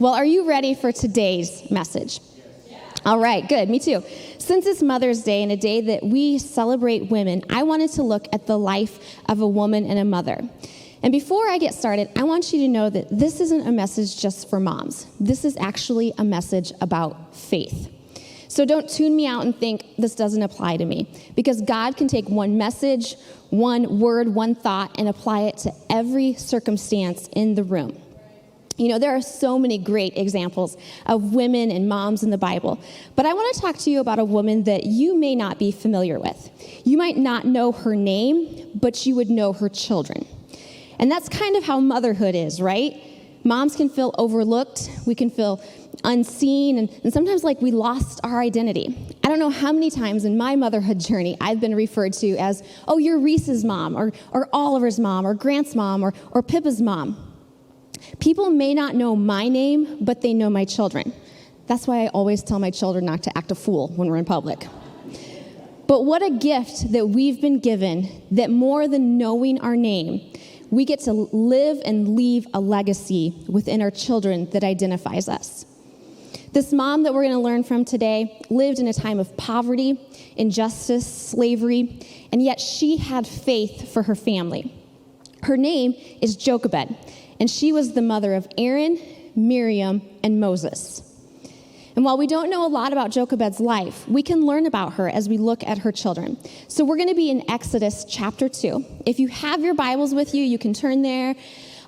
Well, are you ready for today's message? All right, good, me too. Since it's Mother's Day and a day that we celebrate women, I wanted to look at the life of a woman and a mother. And before I get started, I want you to know that this isn't a message just for moms. This is actually a message about faith. So don't tune me out and think this doesn't apply to me, because God can take one message, one word, one thought, and apply it to every circumstance in the room. You know, there are so many great examples of women and moms in the Bible, but I want to talk to you about a woman that you may not be familiar with. You might not know her name, but you would know her children. And that's kind of how motherhood is, right? Moms can feel overlooked, we can feel unseen, and sometimes like we lost our identity. I don't know how many times in my motherhood journey I've been referred to as, oh, you're Reese's mom, or Oliver's mom, or Grant's mom, or Pippa's mom. People may not know my name, but they know my children. That's why I always tell my children not to act a fool when we're in public. But what a gift that we've been given, that more than knowing our name, we get to live and leave a legacy within our children that identifies us. This mom that we're going to learn from today lived in a time of poverty, injustice, slavery, and yet she had faith for her family. Her name is Jochebed, and she was the mother of Aaron, Miriam, and Moses. And while we don't know a lot about Jochebed's life, we can learn about her as we look at her children. So we're going to be in Exodus chapter 2. If you have your Bibles with you, you can turn there.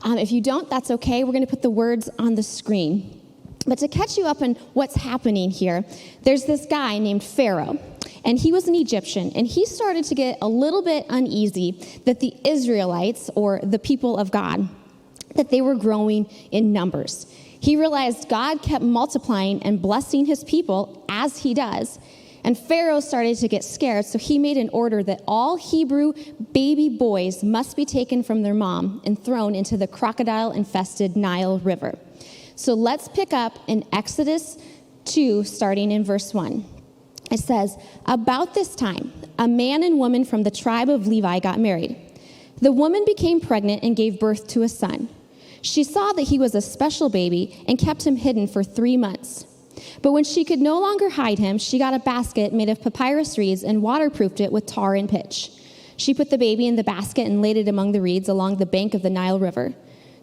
If you don't, that's okay. We're going to put the words on the screen. But to catch you up on what's happening here, there's this guy named Pharaoh. And he was an Egyptian, and he started to get a little bit uneasy that the Israelites, or the people of God, that they were growing in numbers. He realized God kept multiplying and blessing his people as he does. And Pharaoh started to get scared, so he made an order that all Hebrew baby boys must be taken from their mom and thrown into the crocodile-infested Nile River. So let's pick up in Exodus 2, starting in verse 1. It says, "About this time, a man and woman from the tribe of Levi got married. The woman became pregnant and gave birth to a son. She saw that he was a special baby and kept him hidden for 3 months. But when she could no longer hide him, she got a basket made of papyrus reeds and waterproofed it with tar and pitch. She put the baby in the basket and laid it among the reeds along the bank of the Nile River.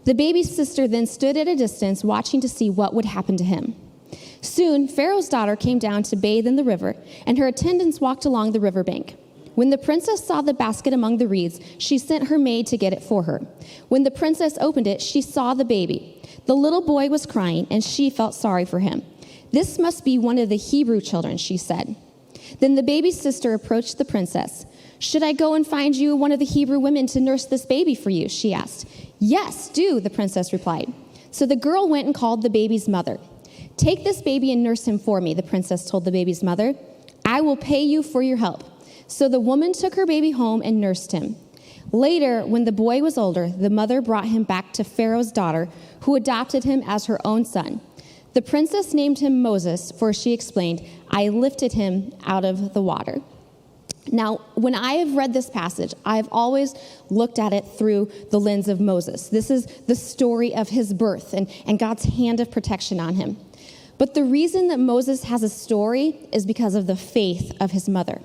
The baby's sister then stood at a distance, watching to see what would happen to him. Soon, Pharaoh's daughter came down to bathe in the river, and her attendants walked along the riverbank. When the princess saw the basket among the reeds, she sent her maid to get it for her. When the princess opened it, she saw the baby. The little boy was crying, and she felt sorry for him. 'This must be one of the Hebrew children,' she said. Then the baby's sister approached the princess. 'Should I go and find you one of the Hebrew women to nurse this baby for you?' she asked. 'Yes, do,' the princess replied. So the girl went and called the baby's mother. 'Take this baby and nurse him for me,' the princess told the baby's mother. 'I will pay you for your help.' So the woman took her baby home and nursed him. Later, when the boy was older, the mother brought him back to Pharaoh's daughter, who adopted him as her own son. The princess named him Moses, for she explained, 'I lifted him out of the water.'" Now, when I have read this passage, I've always looked at it through the lens of Moses. This is the story of his birth and God's hand of protection on him. But the reason that Moses has a story is because of the faith of his mother.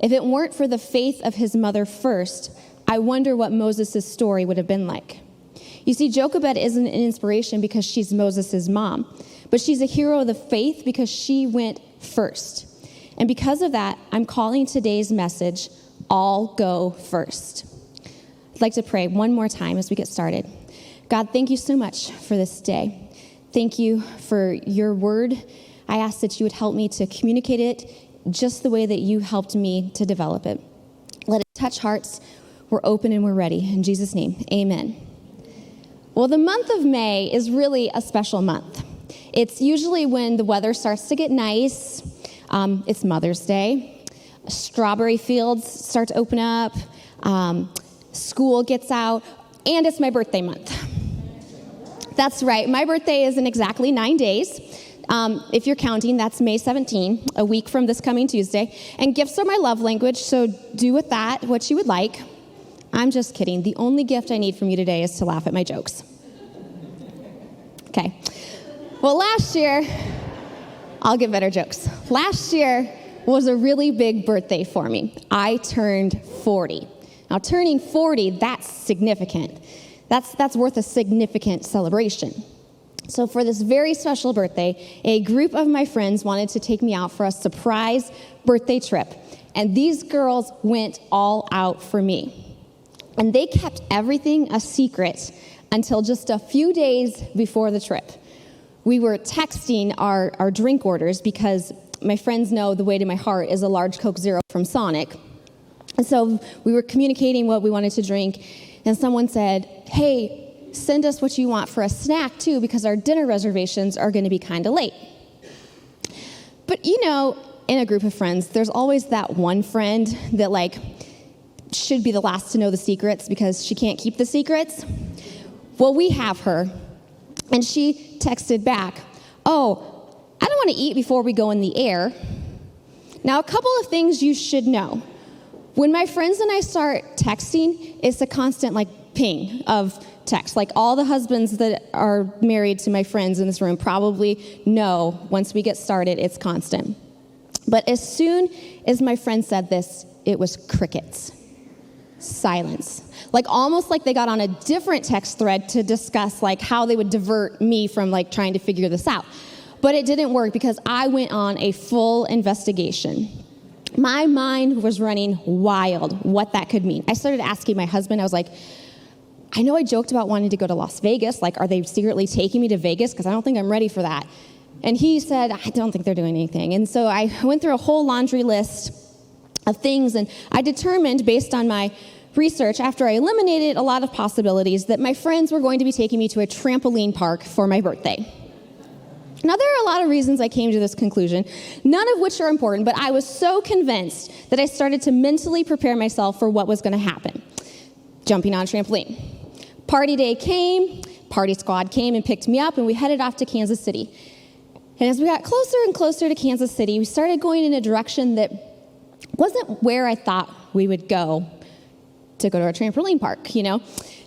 If it weren't for the faith of his mother first, I wonder what Moses' story would have been like. You see, Jochebed isn't an inspiration because she's Moses' mom, but she's a hero of the faith because she went first. And because of that, I'm calling today's message, All Go First. I'd like to pray one more time as we get started. God, thank you so much for this day. Thank you for your word. I ask that you would help me to communicate it just the way that you helped me to develop it. Let it touch hearts. We're open and we're ready. In Jesus' name, amen. Well, the month of May is really a special month. It's usually when the weather starts to get nice. It's Mother's Day. Strawberry fields start to open up. School gets out. And it's my birthday month. That's right. My birthday is in exactly 9 days. If you're counting, that's May 17, a week from this coming Tuesday. And gifts are my love language, so do with that what you would like. I'm just kidding. The only gift I need from you today is to laugh at my jokes. Okay. Well, last year, I'll get better jokes. Last year was a really big birthday for me. I turned 40. Now, turning 40, that's significant. That's worth a significant celebration. So for this very special birthday, a group of my friends wanted to take me out for a surprise birthday trip. And these girls went all out for me. And they kept everything a secret until just a few days before the trip. We were texting our drink orders because my friends know the way to my heart is a large Coke Zero from Sonic. And so we were communicating what we wanted to drink, and someone said, hey, send us what you want for a snack too, because our dinner reservations are going to be kind of late. But you know, in a group of friends, there's always that one friend that should be the last to know the secrets because she can't keep the secrets. Well, we have her, and she texted back, oh, I don't want to eat before we go in the air. Now, a couple of things you should know. When my friends and I start texting, it's a constant ping of text. All the husbands that are married to my friends in this room probably know once we get started, it's constant. But as soon as my friend said this, it was crickets. Silence. Almost like they got on a different text thread to discuss how they would divert me from trying to figure this out. But it didn't work because I went on a full investigation. My mind was running wild what that could mean. I started asking my husband, I was like, I know I joked about wanting to go to Las Vegas. Are they secretly taking me to Vegas? Because I don't think I'm ready for that. And he said, I don't think they're doing anything. And so I went through a whole laundry list of things, and I determined, based on my research, after I eliminated a lot of possibilities, that my friends were going to be taking me to a trampoline park for my birthday. Now, there are a lot of reasons I came to this conclusion, none of which are important, but I was so convinced that I started to mentally prepare myself for what was going to happen. Jumping on a trampoline. Party day came, party squad came and picked me up, and we headed off to Kansas City. And as we got closer and closer to Kansas City, we started going in a direction that wasn't where I thought we would go to our trampoline park, And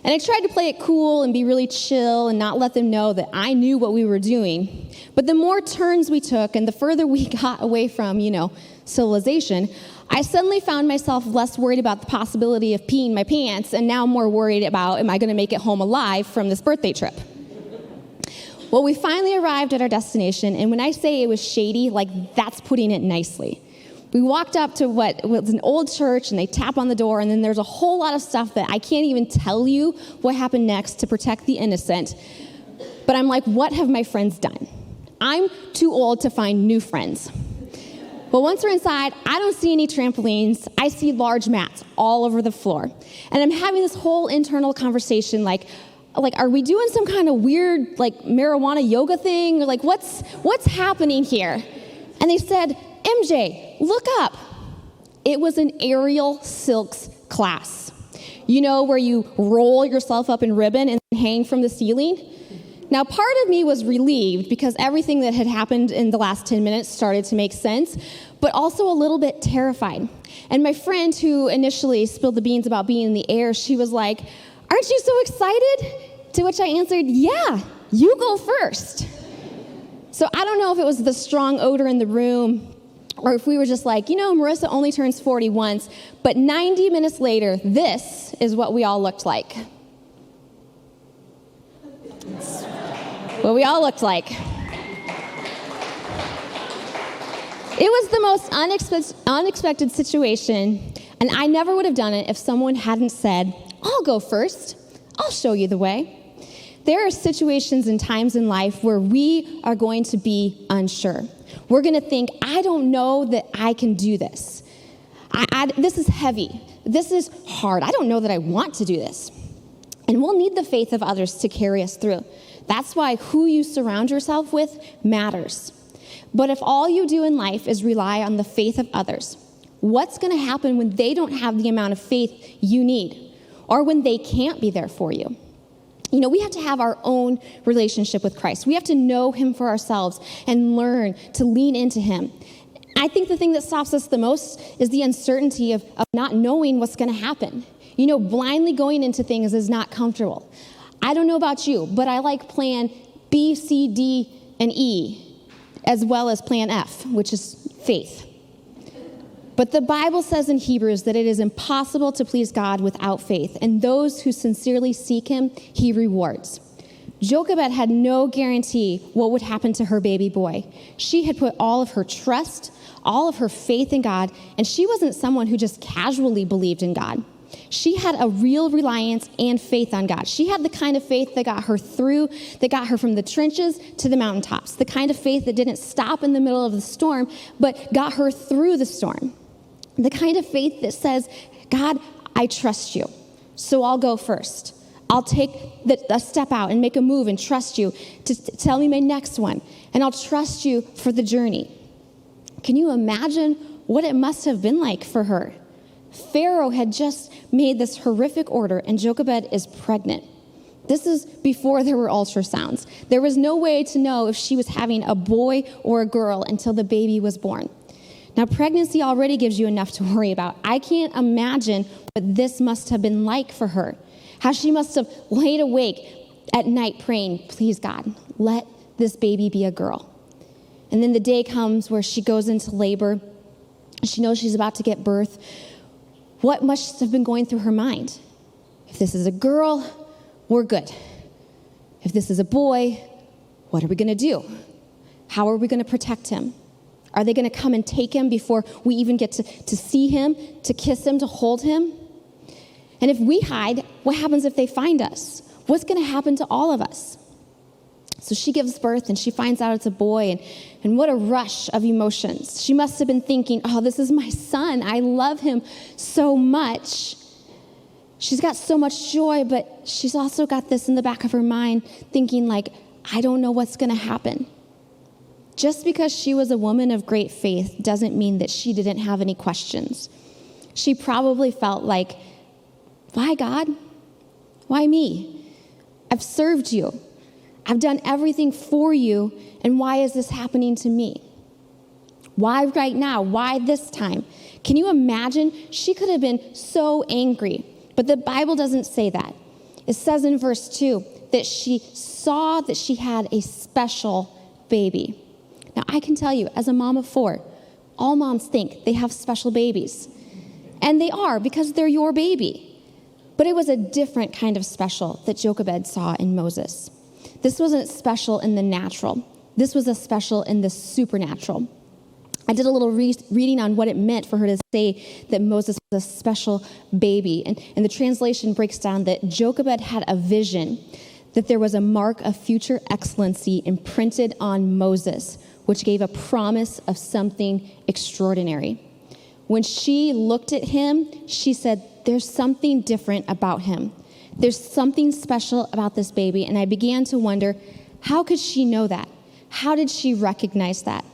I tried to play it cool and be really chill and not let them know that I knew what we were doing. But the more turns we took and the further we got away from, civilization, I suddenly found myself less worried about the possibility of peeing my pants and now more worried about, am I going to make it home alive from this birthday trip? Well, we finally arrived at our destination, and when I say it was shady, that's putting it nicely. We walked up to what was an old church, and they tap on the door, and then there's a whole lot of stuff that I can't even tell you what happened next to protect the innocent. But I'm like, what have my friends done? I'm too old to find new friends. But once we're inside, I don't see any trampolines. I see large mats all over the floor. And I'm having this whole internal conversation are we doing some kind of weird marijuana yoga thing? Or what's happening here? And they said, MJ, look up. It was an aerial silks class. Where you roll yourself up in ribbon and hang from the ceiling? Now, part of me was relieved because everything that had happened in the last 10 minutes started to make sense, but also a little bit terrified. And my friend who initially spilled the beans about being in the air, she was like, aren't you so excited? To which I answered, yeah, you go first. So I don't know if it was the strong odor in the room or if we were just Marissa only turns 40 once, but 90 minutes later, this is what we all looked like. What we all looked like. It was the most unexpected situation, and I never would have done it if someone hadn't said, I'll go first. I'll show you the way. There are situations and times in life where we are going to be unsure. We're going to think, I don't know that I can do this. This is heavy. This is hard. I don't know that I want to do this. And we'll need the faith of others to carry us through. That's why who you surround yourself with matters. But if all you do in life is rely on the faith of others, what's going to happen when they don't have the amount of faith you need, or when they can't be there for you? We have to have our own relationship with Christ. We have to know him for ourselves and learn to lean into him. I think the thing that stops us the most is the uncertainty of not knowing what's going to happen. Blindly going into things is not comfortable. I don't know about you, but I like plan B, C, D, and E, as well as plan F, which is faith. But the Bible says in Hebrews that it is impossible to please God without faith, and those who sincerely seek him, he rewards. Jochebed had no guarantee what would happen to her baby boy. She had put all of her trust, all of her faith in God, and she wasn't someone who just casually believed in God. She had a real reliance and faith on God. She had the kind of faith that got her through, that got her from the trenches to the mountaintops, the kind of faith that didn't stop in the middle of the storm, but got her through the storm. The kind of faith that says, God, I trust you, so I'll go first. I'll take a step out and make a move and trust you to tell me my next one, and I'll trust you for the journey. Can you imagine what it must have been like for her? Pharaoh had just made this horrific order, and Jochebed is pregnant. This is before there were ultrasounds. There was no way to know if she was having a boy or a girl until the baby was born. Now, pregnancy already gives you enough to worry about. I can't imagine what this must have been like for her. How she must have laid awake at night praying, please, God, let this baby be a girl. And then the day comes where she goes into labor. She knows she's about to give birth. What must have been going through her mind? If this is a girl, we're good. If this is a boy, what are we going to do? How are we going to protect him? Are they going to come and take him before we even get to see him, to kiss him, to hold him? And if we hide, what happens if they find us? What's going to happen to all of us? So she gives birth, and she finds out it's a boy, and what a rush of emotions. She must have been thinking, oh, this is my son. I love him so much. She's got so much joy, but she's also got this in the back of her mind, thinking like, I don't know what's going to happen. Just because she was a woman of great faith doesn't mean that she didn't have any questions. She probably felt like, why, God? Why me? I've served you. I've done everything for you, and why is this happening to me? Why right now? Why this time? Can you imagine? She could have been so angry, but the Bible doesn't say that. It says in verse 2 that she saw that she had a special baby. Now, I can tell you, as a mom of 4, all moms think they have special babies. And they are, because they're your baby. But it was a different kind of special that Jochebed saw in Moses. This wasn't special in the natural. This was a special in the supernatural. I did a little reading on what it meant for her to say that Moses was a special baby. And the translation breaks down that Jochebed had a vision that there was a mark of future excellency imprinted on Moses, which gave a promise of something extraordinary. When she looked at him, she said, there's something different about him. There's something special about this baby. And I began to wonder, how could she know that? How did she recognize that?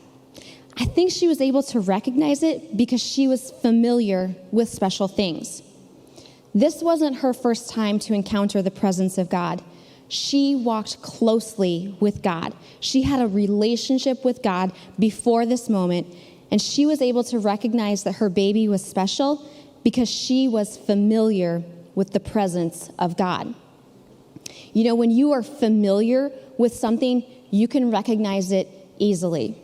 I think she was able to recognize it because she was familiar with special things. This wasn't her first time to encounter the presence of God. She walked closely with God. She had a relationship with God before this moment, and she was able to recognize that her baby was special because she was familiar with the presence of God. You know, when you are familiar with something, you can recognize it easily.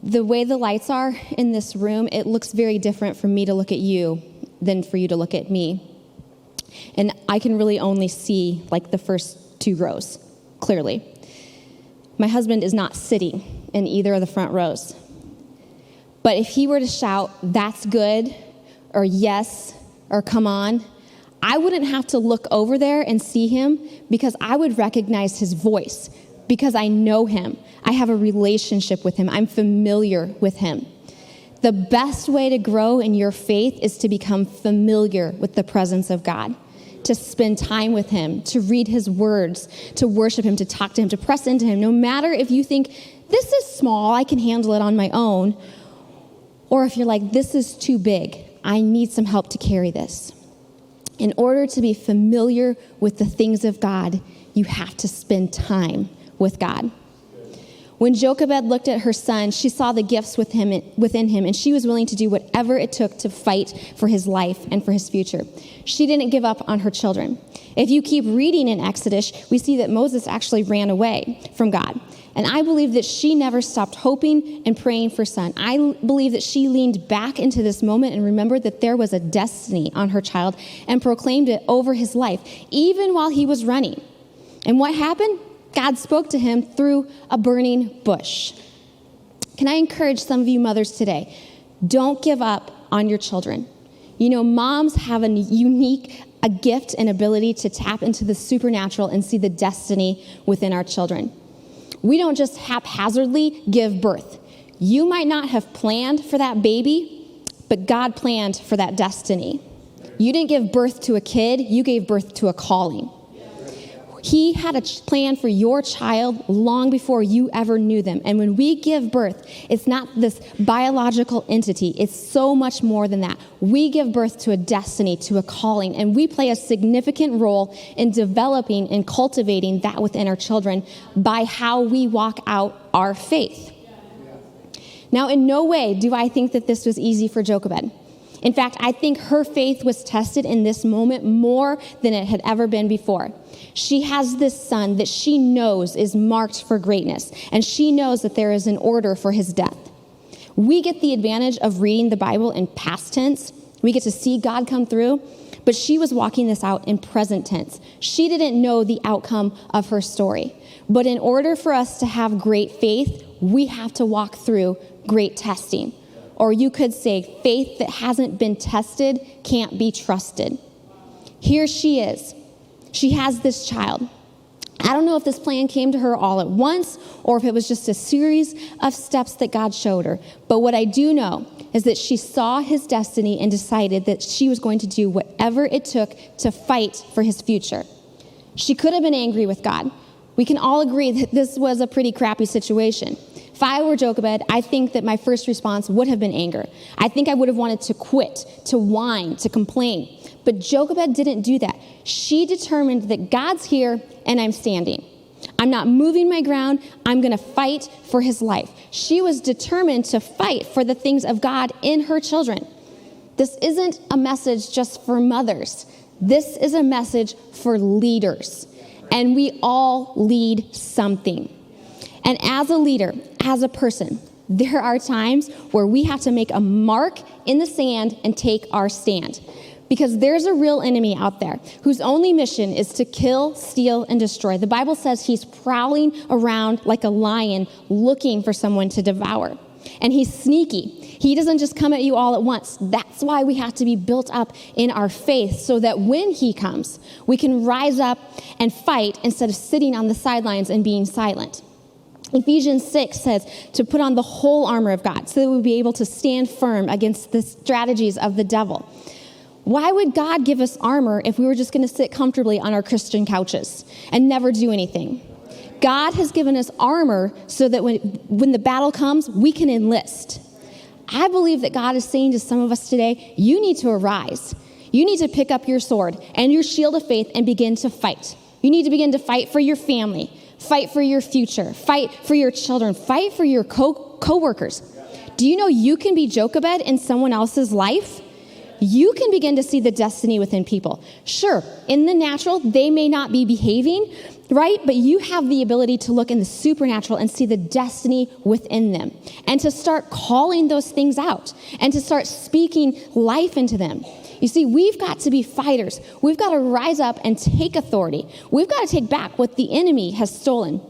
The way the lights are in this room, it looks very different for me to look at you than for you to look at me. And I can really only see like the first 2 rows, clearly. My husband is not sitting in either of the front rows. But if he were to shout, that's good, or yes, or come on, I wouldn't have to look over there and see him because I would recognize his voice because I know him. I have a relationship with him. I'm familiar with him. The best way to grow in your faith is to become familiar with the presence of God, to spend time with him, to read his words, to worship him, to talk to him, to press into him. No matter if you think, this is small, I can handle it on my own, or if you're like, this is too big, I need some help to carry this. In order to be familiar with the things of God, you have to spend time with God. When Jochebed looked at her son, she saw the gifts within him, and she was willing to do whatever it took to fight for his life and for his future. She didn't give up on her children. If you keep reading in Exodus, we see that Moses actually ran away from God. And I believe that she never stopped hoping and praying for son. I believe that she leaned back into this moment and remembered that there was a destiny on her child and proclaimed it over his life, even while he was running. And what happened? God spoke to him through a burning bush. Can I encourage some of you mothers today? Don't give up on your children. You know, moms have a gift and ability to tap into the supernatural and see the destiny within our children. We don't just haphazardly give birth. You might not have planned for that baby, but God planned for that destiny. You didn't give birth to a kid, you gave birth to a calling. He had a plan for your child long before you ever knew them. And when we give birth, it's not this biological entity. It's so much more than that. We give birth to a destiny, to a calling, and we play a significant role in developing and cultivating that within our children by how we walk out our faith. Now, in no way do I think that this was easy for Jochebed. In fact, I think her faith was tested in this moment more than it had ever been before. She has this son that she knows is marked for greatness, and she knows that there is an order for his death. We get the advantage of reading the Bible in past tense. We get to see God come through, but she was walking this out in present tense. She didn't know the outcome of her story. But in order for us to have great faith, we have to walk through great testing. Or you could say faith that hasn't been tested can't be trusted. Here she is. She has this child. I don't know if this plan came to her all at once or if it was just a series of steps that God showed her. But what I do know is that she saw his destiny and decided that she was going to do whatever it took to fight for his future. She could have been angry with God. We can all agree that this was a pretty crappy situation. If I were Jochebed, I think that my first response would have been anger. I think I would have wanted to quit, to whine, to complain. But Jochebed didn't do that. She determined that God's here and I'm standing. I'm not moving my ground. I'm going to fight for his life. She was determined to fight for the things of God in her children. This isn't a message just for mothers. This is a message for leaders. And we all lead something. And as a leader, as a person, there are times where we have to make a mark in the sand and take our stand. Because there's a real enemy out there whose only mission is to kill, steal, and destroy. The Bible says he's prowling around like a lion looking for someone to devour. And he's sneaky. He doesn't just come at you all at once. That's why we have to be built up in our faith so that when he comes, we can rise up and fight instead of sitting on the sidelines and being silent. Ephesians 6 says to put on the whole armor of God so that we'll be able to stand firm against the strategies of the devil. Why would God give us armor if we were just going to sit comfortably on our Christian couches and never do anything? God has given us armor so that when the battle comes, we can enlist. I believe that God is saying to some of us today, you need to arise. You need to pick up your sword and your shield of faith and begin to fight. You need to begin to fight for your family, fight for your future, fight for your children, fight for your co-workers. Do you know you can be Jochebed in someone else's life? You can begin to see the destiny within people. Sure, in the natural, they may not be behaving right, but you have the ability to look in the supernatural and see the destiny within them and to start calling those things out and to start speaking life into them. You see, we've got to be fighters. We've got to rise up and take authority. We've got to take back what the enemy has stolen.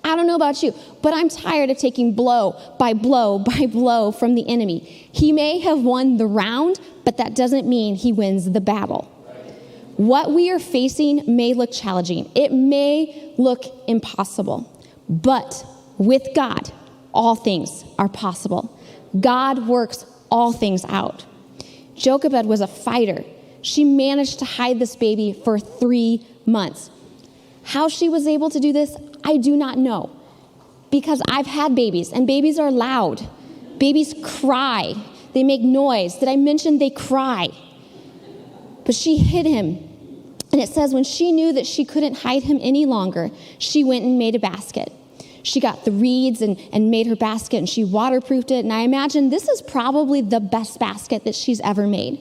I don't know about you, but I'm tired of taking blow by blow by blow from the enemy. He may have won the round, but that doesn't mean he wins the battle. What we are facing may look challenging. It may look impossible, but with God, all things are possible. God works all things out. Jochebed was a fighter. She managed to hide this baby for 3 months. How she was able to do this, I do not know. Because I've had babies, and babies are loud. Babies cry. They make noise. Did I mention they cry? But she hid him. And it says when she knew that she couldn't hide him any longer, she went and made a basket. She got the reeds and made her basket, and she waterproofed it. And I imagine this is probably the best basket that she's ever made.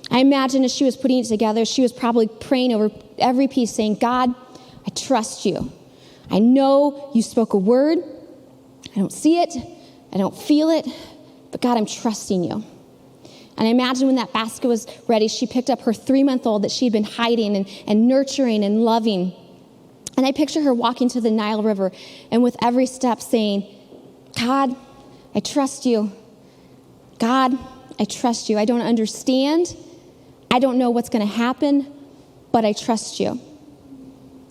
I imagine as she was putting it together, she was probably praying over every piece, saying, God, I trust you. I know you spoke a word. I don't see it. I don't feel it. But God, I'm trusting you. And I imagine when that basket was ready, she picked up her 3-month-old that she'd been hiding and nurturing and loving. And I picture her walking to the Nile River and with every step saying, God, I trust you. God, I trust you. I don't understand. I don't know what's going to happen, but I trust you.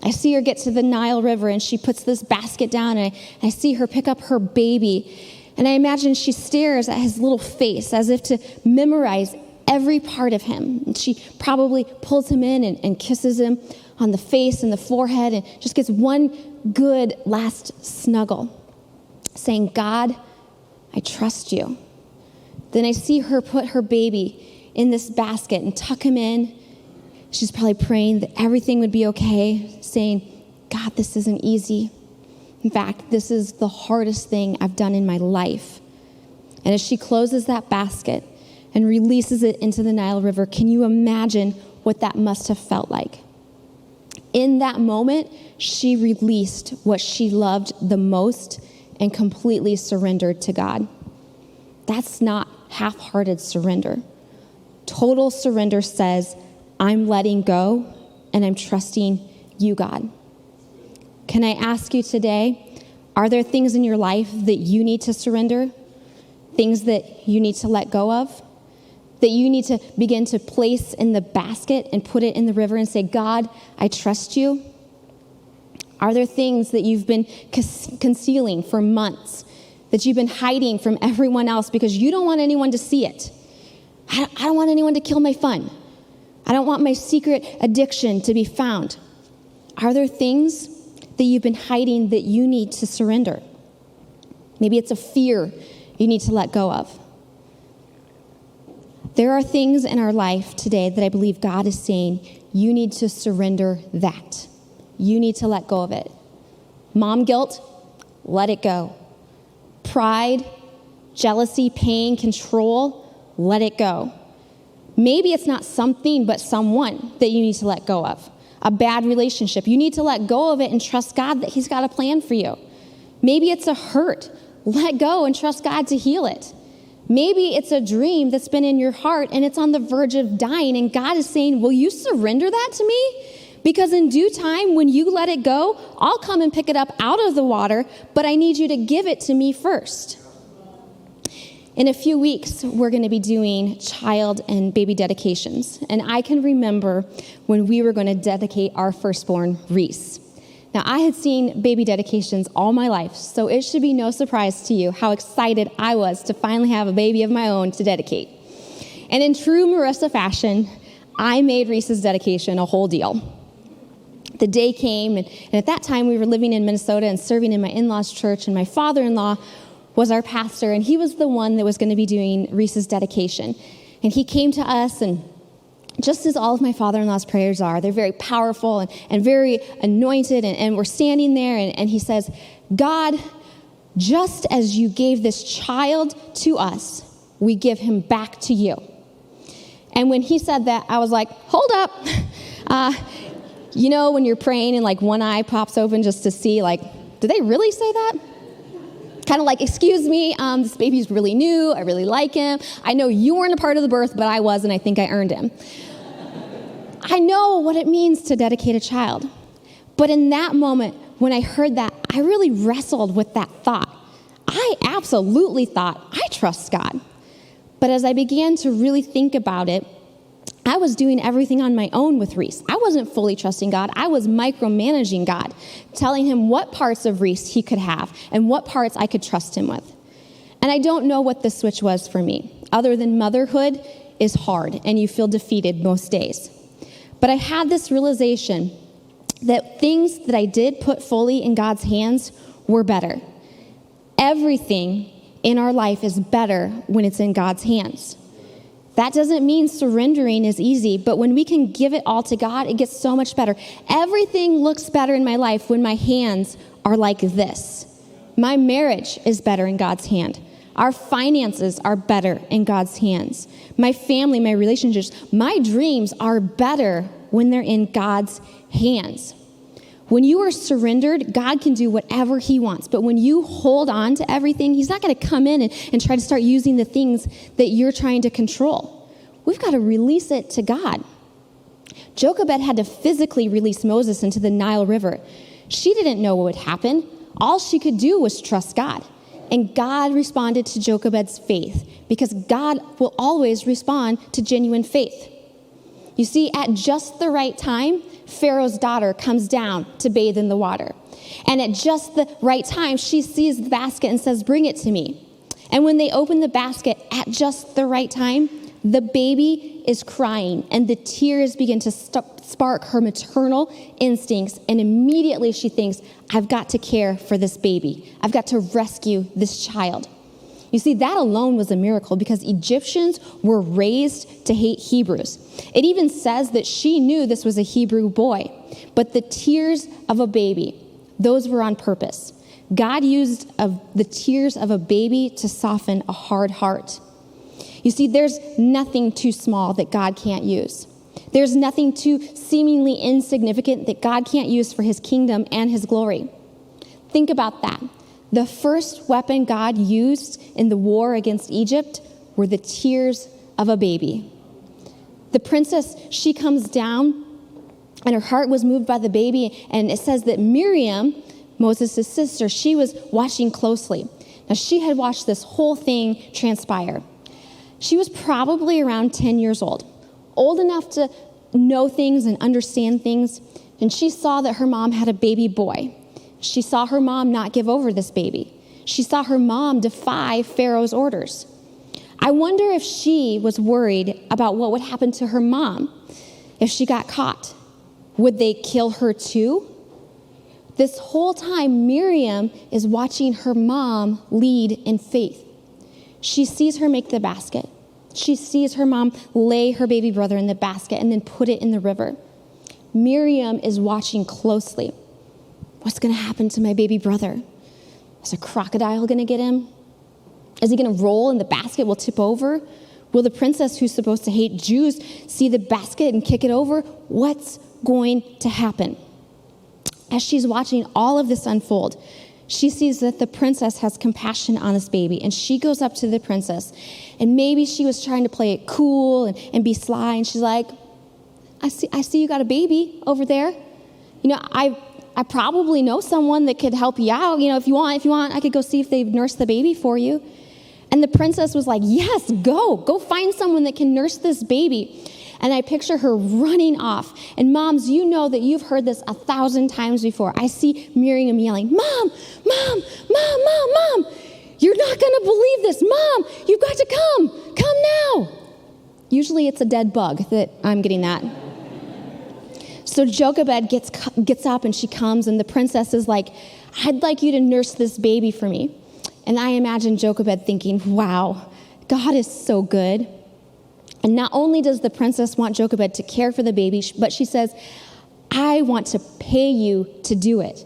I see her get to the Nile River and she puts this basket down, and I see her pick up her baby. And I imagine she stares at his little face as if to memorize every part of him. And she probably pulls him in and kisses him on the face and the forehead and just gets one good last snuggle, saying, God, I trust you. Then I see her put her baby in this basket and tuck him in. She's probably praying that everything would be okay, saying, God, this isn't easy. In fact, this is the hardest thing I've done in my life. And as she closes that basket and releases it into the Nile River, can you imagine what that must have felt like? In that moment, she released what she loved the most and completely surrendered to God. That's not half-hearted surrender. Total surrender says, I'm letting go and I'm trusting you, God. Can I ask you today, are there things in your life that you need to surrender? Things that you need to let go of? That you need to begin to place in the basket and put it in the river and say, God, I trust you? Are there things that you've been concealing for months, that you've been hiding from everyone else because you don't want anyone to see it? I don't want anyone to kill my fun. I don't want my secret addiction to be found. Are there things that you've been hiding that you need to surrender? Maybe it's a fear you need to let go of. There are things in our life today that I believe God is saying, you need to surrender that. You need to let go of it. Mom guilt, let it go. Pride, jealousy, pain, control, let it go. Maybe it's not something but someone that you need to let go of. A bad relationship. You need to let go of it and trust God that he's got a plan for you. Maybe it's a hurt. Let go and trust God to heal it. Maybe it's a dream that's been in your heart and it's on the verge of dying, and God is saying, will you surrender that to me? Because in due time, when you let it go, I'll come and pick it up out of the water, but I need you to give it to me first. In a few weeks, we're going to be doing child and baby dedications. And I can remember when we were going to dedicate our firstborn, Reese. Now, I had seen baby dedications all my life, so it should be no surprise to you how excited I was to finally have a baby of my own to dedicate. And in true Marissa fashion, I made Reese's dedication a whole deal. The day came, and at that time we were living in Minnesota and serving in my in-laws' church, and my father-in-law was our pastor, and he was the one that was going to be doing Reese's dedication. And he came to us, and just as all of my father-in-law's prayers are, they're very powerful and very anointed, and we're standing there, and he says, God, just as you gave this child to us, we give him back to you. And when he said that, I was like, hold up. You know when you're praying and like one eye pops open just to see, like, did they really say that? Kind of like, excuse me, this baby's really new. I really like him. I know you weren't a part of the birth, but I was, and I think I earned him. I know what it means to dedicate a child. But in that moment, when I heard that, I really wrestled with that thought. I absolutely thought, I trust God. But as I began to really think about it, I was doing everything on my own with Reese. I wasn't fully trusting God. I was micromanaging God, telling him what parts of Reese he could have and what parts I could trust him with. And I don't know what the switch was for me, other than motherhood is hard and you feel defeated most days. But I had this realization that things that I did put fully in God's hands were better. Everything in our life is better when it's in God's hands. That doesn't mean surrendering is easy, but when we can give it all to God, it gets so much better. Everything looks better in my life when my hands are like this. My marriage is better in God's hand. Our finances are better in God's hands. My family, my relationships, my dreams are better when they're in God's hands. When you are surrendered, God can do whatever he wants. But when you hold on to everything, he's not going to come in and try to start using the things that you're trying to control. We've got to release it to God. Jochebed had to physically release Moses into the Nile River. She didn't know what would happen. All she could do was trust God. And God responded to Jochebed's faith, because God will always respond to genuine faith. You see, at just the right time, Pharaoh's daughter comes down to bathe in the water. And at just the right time, she sees the basket and says, "Bring it to me." And when they open the basket at just the right time, the baby is crying, and the tears begin to spark her maternal instincts. And immediately she thinks, I've got to care for this baby. I've got to rescue this child. You see, that alone was a miracle, because Egyptians were raised to hate Hebrews. It even says that she knew this was a Hebrew boy, but the tears of a baby, those were on purpose. God used the tears of a baby to soften a hard heart. You see, there's nothing too small that God can't use. There's nothing too seemingly insignificant that God can't use for his kingdom and his glory. Think about that. The first weapon God used in the war against Egypt were the tears of a baby. The princess, she comes down, and her heart was moved by the baby, and it says that Miriam, Moses' sister, she was watching closely. Now, she had watched this whole thing transpire. She was probably around 10 years old enough to know things and understand things, and she saw that her mom had a baby boy. She saw her mom not give over this baby. She saw her mom defy Pharaoh's orders. I wonder if she was worried about what would happen to her mom if she got caught. Would they kill her too? This whole time, Miriam is watching her mom lead in faith. She sees her make the basket. She sees her mom lay her baby brother in the basket and then put it in the river. Miriam is watching closely. What's going to happen to my baby brother? Is a crocodile going to get him? Is he going to roll and the basket will tip over? Will the princess, who's supposed to hate Jews, see the basket and kick it over? What's going to happen? As she's watching all of this unfold, she sees that the princess has compassion on this baby, and she goes up to the princess, and maybe she was trying to play it cool and be sly, and she's like, I see you got a baby over there. You know, I probably know someone that could help you out. You know, if you want, I could go see if they've nursed the baby for you. And the princess was like, yes, go find someone that can nurse this baby. And I picture her running off. And moms, you know that you've heard this 1,000 times before. I see Miriam yelling, Mom, Mom, Mom, Mom, Mom. You're not going to believe this. Mom, you've got to come. Come now. Usually it's a dead bug that I'm getting that. So Jochebed gets up and she comes, and the princess is like, I'd like you to nurse this baby for me. And I imagine Jochebed thinking, wow, God is so good. And not only does the princess want Jochebed to care for the baby, but she says, I want to pay you to do it,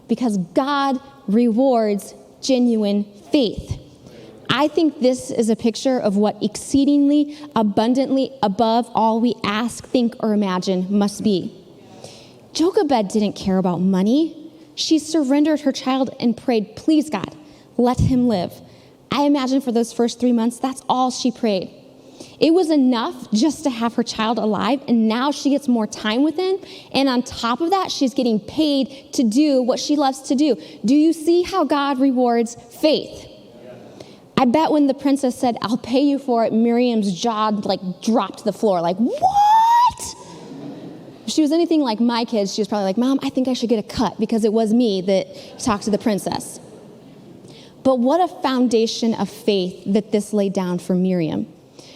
because God rewards genuine faith. I think this is a picture of what exceedingly abundantly above all we ask, think, or imagine must be. Jochebed didn't care about money. She surrendered her child and prayed, please, God, let him live. I imagine for those first 3 months, that's all she prayed. It was enough just to have her child alive, and now she gets more time with him. And on top of that, she's getting paid to do what she loves to do. Do you see how God rewards faith? I bet when the princess said, I'll pay you for it, Miriam's jaw dropped to the floor. Like, what? If she was anything like my kids, she was probably like, Mom, I think I should get a cut, because it was me that talked to the princess. But what a foundation of faith that this laid down for Miriam.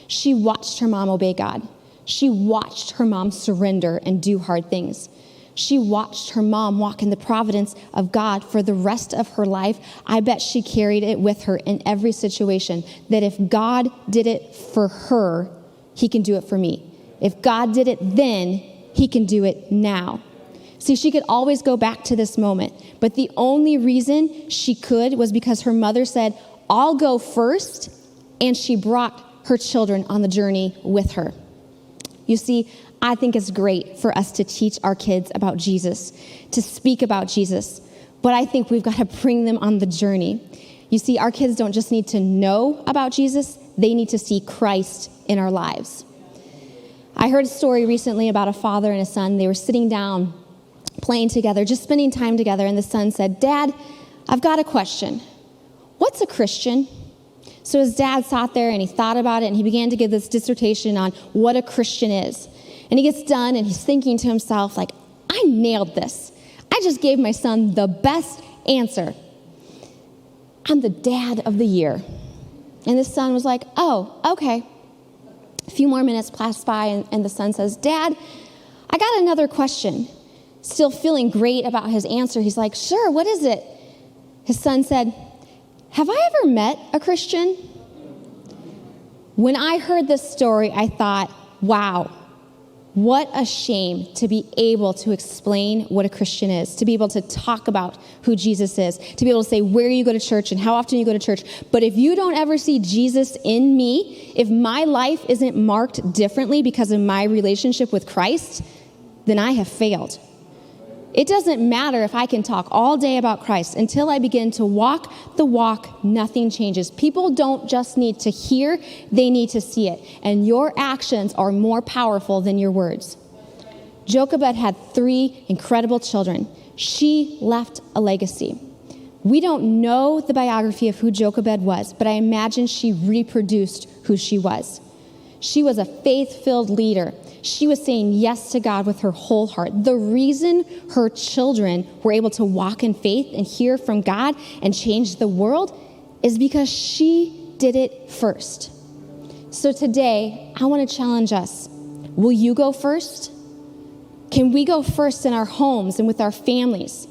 She watched her mom obey God. She watched her mom surrender and do hard things. She watched her mom walk in the providence of God for the rest of her life. I bet she carried it with her in every situation, that if God did it for her, he can do it for me. If God did it then, he can do it now. See, she could always go back to this moment, but the only reason she could was because her mother said, I'll go first, and she brought her children on the journey with her. You see, I think it's great for us to teach our kids about Jesus, to speak about Jesus, but I think we've got to bring them on the journey. You see, our kids don't just need to know about Jesus, they need to see Christ in our lives. I heard a story recently about a father and a son. They were sitting down, playing together, just spending time together, and the son said, Dad, I've got a question. What's a Christian? So his dad sat there and he thought about it, and he began to give this dissertation on what a Christian is. And he gets done and he's thinking to himself, like, I nailed this. I just gave my son the best answer. I'm the dad of the year. And the son was like, oh, okay. A few more minutes passed by, and the son says, Dad, I got another question. Still feeling great about his answer, he's like, sure, what is it? His son said, have I ever met a Christian? When I heard this story, I thought, wow, what a shame to be able to explain what a Christian is, to be able to talk about who Jesus is, to be able to say where you go to church and how often you go to church. But if you don't ever see Jesus in me, if my life isn't marked differently because of my relationship with Christ, then I have failed. It doesn't matter if I can talk all day about Christ. Until I begin to walk the walk, nothing changes. People don't just need to hear, they need to see it. And your actions are more powerful than your words. Jochebed had 3 incredible children. She left a legacy. We don't know the biography of who Jochebed was, but I imagine she reproduced who she was. She was a faith-filled leader. She was saying yes to God with her whole heart. The reason her children were able to walk in faith and hear from God and change the world is because she did it first. So today, I want to challenge us. Will you go first? Can we go first in our homes and with our families?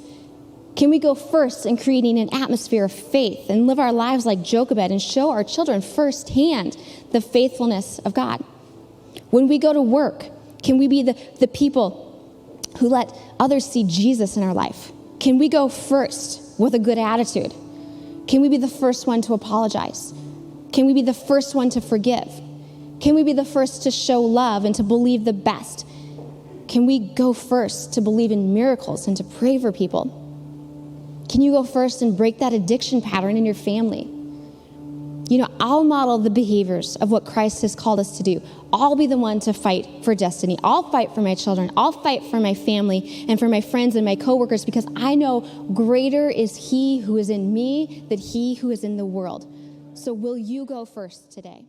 Can we go first in creating an atmosphere of faith and live our lives like Jochebed and show our children firsthand the faithfulness of God? When we go to work, can we be the people who let others see Jesus in our life? Can we go first with a good attitude? Can we be the first one to apologize? Can we be the first one to forgive? Can we be the first to show love and to believe the best? Can we go first to believe in miracles and to pray for people? Can you go first and break that addiction pattern in your family? You know, I'll model the behaviors of what Christ has called us to do. I'll be the one to fight for destiny. I'll fight for my children. I'll fight for my family and for my friends and my coworkers, because I know greater is he who is in me than he who is in the world. So will you go first today?